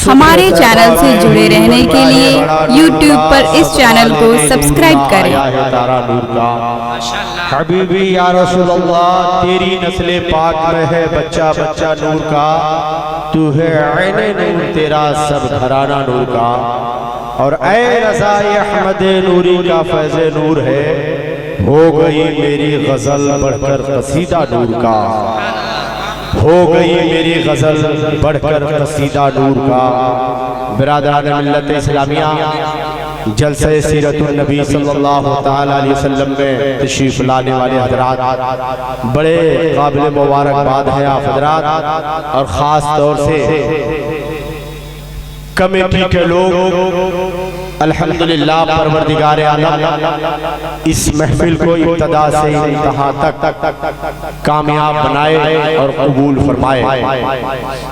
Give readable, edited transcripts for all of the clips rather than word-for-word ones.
ہمارے چینل سے جڑے رہنے کے لیے یوٹیوب پر اس چینل کو سبسکرائب کریں۔ حبیبی یا رسول اللہ، تیری نسل پاک میں ہے بچہ بچہ نور کا، تو ہے عین نور، تیرا سب گھرانہ نور کا، اور اے رضا احمد نوری کا فیض نور ہے، ہو گئی میری غزل بڑھ کر قصیدہ نور کا، ہو گئی میری غزل بڑھ کر قصیدہ نور کا۔ برادران ملت اسلامیہ، جلسہ سیرت النبی صلی اللہ علیہ وسلم میں تشریف لانے والے حضرات، بڑے قابل مبارکباد ہیں آپ حضرات، اور خاص طور سے کمیٹی کے لوگ الحمدللہ پروردگار عالم اس محفل کو ابتدا سے انتہا تک کامیاب بنائے اور قبول فرمائے۔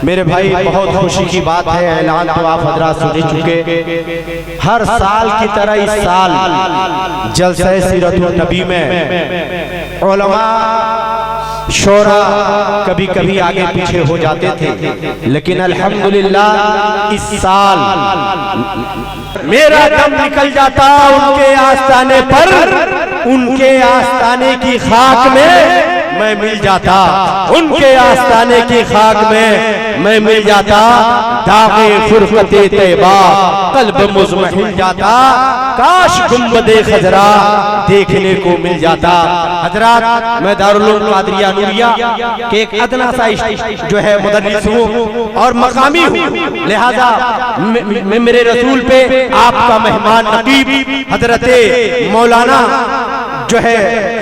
میرے بھائی، بہت خوشی کی بات ہے، اعلان تو آپ حضرات سن چکے، ہر سال کی طرح اس سال جلسہ سیرت النبی میں علماء شورا کبھی کبھی آگے پیچھے ہو جاتے تھے، لیکن الحمدللہ اس سال میرا دم نکل جاتا ان کے آستانے پر، ان کے آستانے کی خاک میں مل جاتا، ان کے آستانے کی خاک میں مل جاتا، داغ فرقت طیبہ قلب مزمحل جاتا، کاش گنبد خضرا دیکھنے کو مل جاتا۔ حضرات، میں دارالعلوم قادریہ نوریہ کہ ایک ادنا سا جو ہے مدرس ہوں اور مقامی ہوں، لہذا میں میرے رسول پہ آپ کا مہمان نقیب حضرت مولانا جو ہے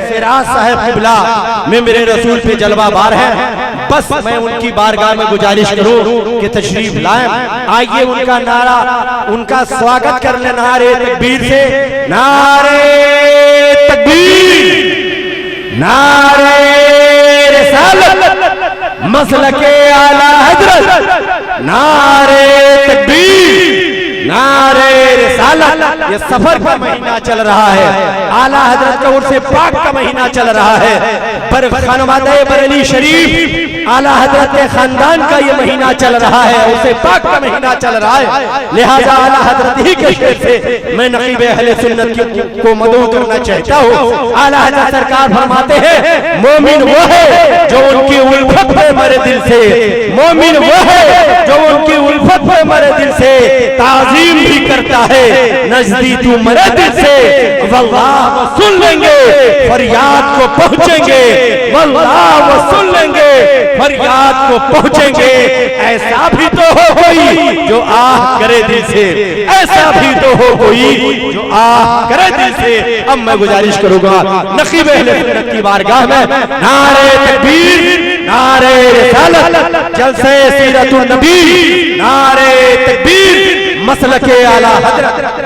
فراز صاحب قبلہ میں میرے رسول پہ جلوہ بار ہے، بس میں ان کی بارگاہ میں گزارش کروں کہ تشریف لائیں، آئیے ان کا نعرہ، ان کا سواگت کر لیں نعرے تکبیر سے۔ نعرے تکبیر، نعرے رسالت، مسلک اعلیٰ حضرت، نعرے تکبیر، نعرے رسالت۔ یہ سفر کا مہینہ چل رہا ہے، اعلیٰ حضرت کا عرس پاک کا مہینہ چل رہا ہے، پر خانوادہ بریلی شریف اعلیٰ حضرت کے خاندان کا یہ مہینہ چل رہا ہے، عرس پاک کا مہینہ چل رہا ہے، لہذا اعلیٰ حضرت ہی کے شعر سے میں نقیب اہل سنت کو مدعو کرنا چاہتا ہوں۔ اعلیٰ حضرت سرکار فرماتے ہیں، مومن وہ ہے جو ان کی الفت پہ مرے دل سے، مومن وہ ہے جو ان کی الفت پہ مرے دل سے، تعظیم بھی کرتا ہے نزدی تو مرے دل سے، واللہ وہ سن لیں گے فریاد کو پہنچیں گے، واللہ وہ سن لیں گے فریاد کو پہنچیں گے۔ ایسا بھی تو ہو کوئی جو آہ کرے دل سے، ایسا بھی تو ہو کوئی جو آہ کرے دل سے۔ اب میں گزارش کروں گا نقیب اہل سنت کی بارگاہ میں، نعرے تکبیر، نعرے رسالت، جلسہ سیرت النبی، نعرے تکبیر، مسلک اعلیٰ حضرت۔